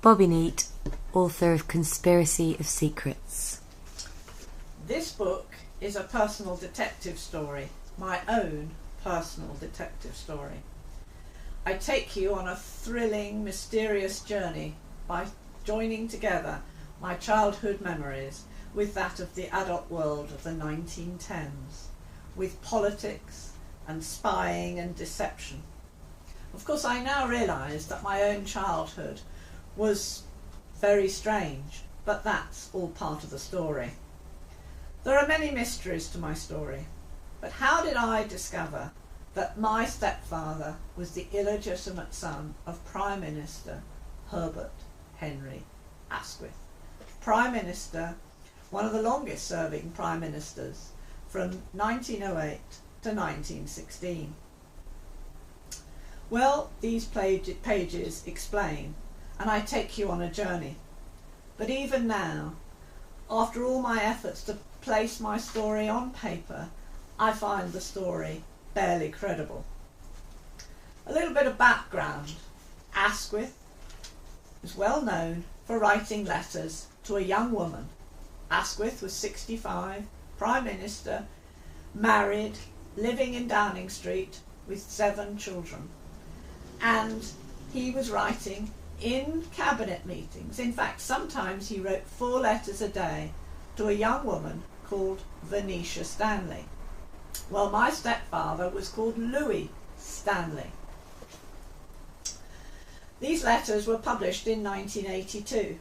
Bobbie Neate, author of Conspiracy of Secrets. This book is a personal detective story, my own personal detective story. I take you on a thrilling, mysterious journey by joining together my childhood memories with that of the adult world of the 1910s, with politics and spying and deception. Of course, I now realise that my own childhood was very strange, but that's all part of the story. There are many mysteries to my story, but how did I discover that my stepfather was the illegitimate son of Prime Minister Herbert Henry Asquith? Prime Minister, one of the longest serving Prime Ministers from 1908 to 1916. Well, these pages explain, and I take you on a journey. But even now, after all my efforts to place my story on paper, I find the story barely credible. A little bit of background. Asquith was well known for writing letters to a young woman. Asquith was 65, Prime Minister, married, living in Downing Street with 7 children. And he was writing in cabinet meetings. In fact, sometimes he wrote 4 letters a day to a young woman called Venetia Stanley. Well, my stepfather was called Louis Stanley. These letters were published in 1982.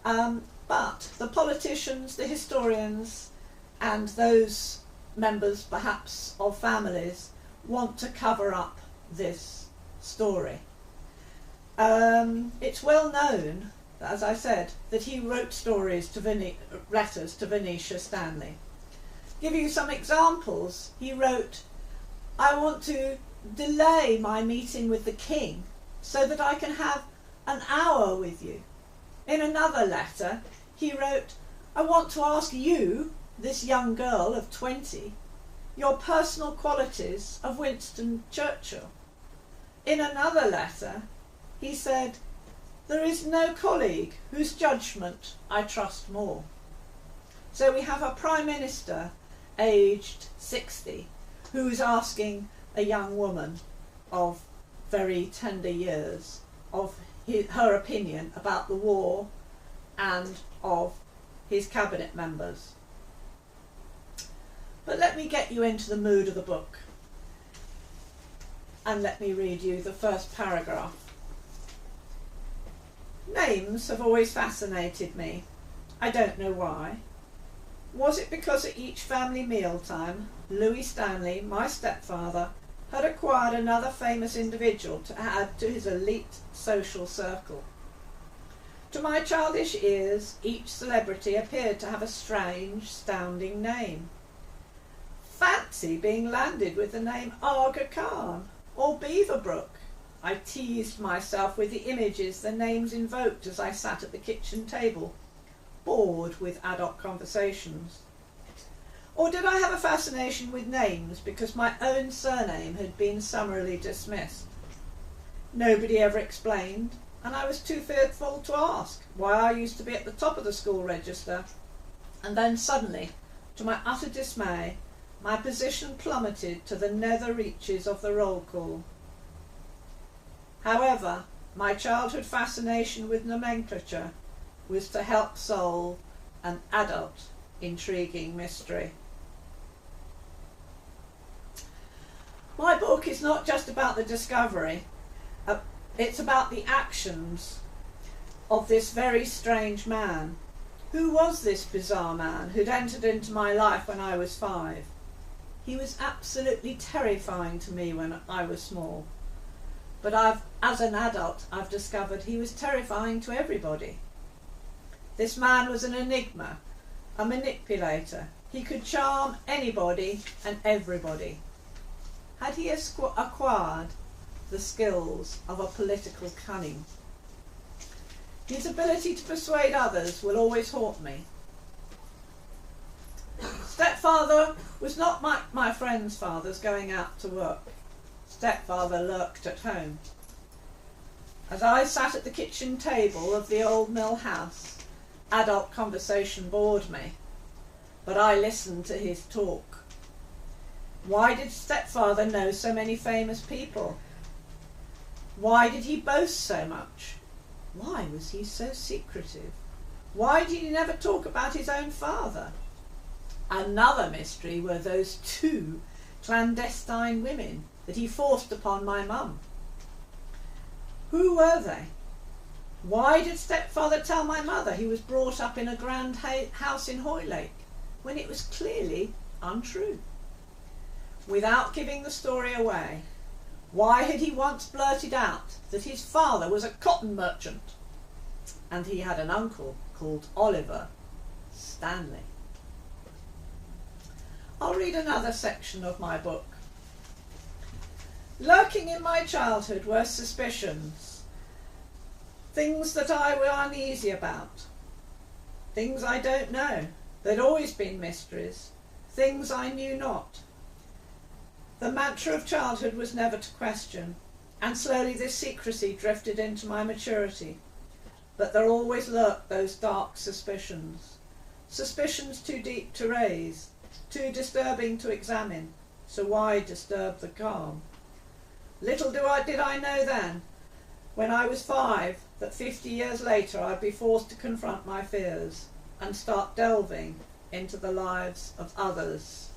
But the politicians, the historians, and those members perhaps of families want to cover up this story. It's well known, as I said, that he wrote letters to Venetia Stanley. Give you some examples. He wrote, "I want to delay my meeting with the king so that I can have an hour with you." In another letter, he wrote, "I want to ask you, this young girl of 20, your personal qualities of Winston Churchill." In another letter, he said, "There is no colleague whose judgment I trust more." So we have a Prime Minister aged 60 who is asking a young woman of very tender years of her opinion about the war and of his cabinet members. But let me get you into the mood of the book, and let me read you the first paragraph. Names have always fascinated me. I don't know why. Was it because at each family mealtime, Louis Stanley, my stepfather, had acquired another famous individual to add to his elite social circle? To my childish ears, each celebrity appeared to have a strange, astounding name. Fancy being landed with the name Aga Khan or Beaverbrook. I teased myself with the images the names invoked as I sat at the kitchen table, bored with adult conversations. Or did I have a fascination with names because my own surname had been summarily dismissed? Nobody ever explained, and I was too fearful to ask why I used to be at the top of the school register, and then suddenly, to my utter dismay, my position plummeted to the nether reaches of the roll call. However, my childhood fascination with nomenclature was to help solve an adult, intriguing mystery. My book is not just about the discovery, it's about the actions of this very strange man. Who was this bizarre man who'd entered into my life when I was 5? He was absolutely terrifying to me when I was small. But as an adult, I've discovered he was terrifying to everybody. This man was an enigma, a manipulator. He could charm anybody and everybody. Had he acquired the skills of a political cunning? His ability to persuade others will always haunt me. Stepfather was not my friends' fathers going out to work. Stepfather lurked at home. As I sat at the kitchen table of the old mill house, adult conversation bored me, but I listened to his talk. Why did stepfather know so many famous people? Why did he boast so much? Why was he so secretive? Why did he never talk about his own father? Another mystery were those 2 clandestine women that he forced upon my mum. Who were they? Why did stepfather tell my mother he was brought up in a grand house in Hoylake, when it was clearly untrue? Without giving the story away, why had he once blurted out that his father was a cotton merchant and he had an uncle called Oliver Stanley? I'll read another section of my book. Lurking in my childhood were suspicions, things that I were uneasy about, things I don't know. There'd always been mysteries, things I knew not. The mantra of childhood was never to question, and slowly this secrecy drifted into my maturity. But there always lurked those dark suspicions, suspicions too deep to raise, too disturbing to examine, so why disturb the calm? Little did I know then, when I was 5, that 50 years later I'd be forced to confront my fears and start delving into the lives of others.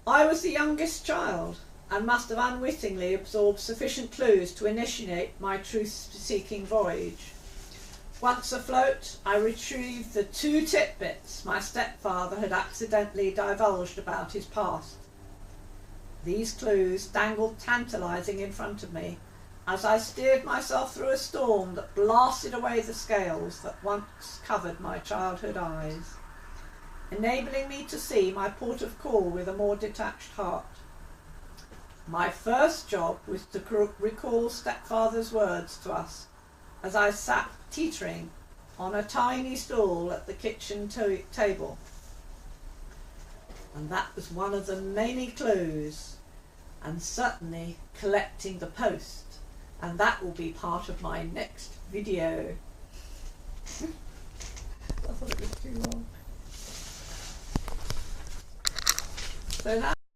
I was the youngest child and must have unwittingly absorbed sufficient clues to initiate my truth-seeking voyage. Once afloat, I retrieved the 2 tidbits my stepfather had accidentally divulged about his past. These clues dangled tantalising in front of me as I steered myself through a storm that blasted away the scales that once covered my childhood eyes, enabling me to see my port of call with a more detached heart. My first job was to recall stepfather's words to us as I sat teetering on a tiny stool at the kitchen table. And that was one of the many clues, and certainly collecting the post, and that will be part of my next video. I thought it was too long. So now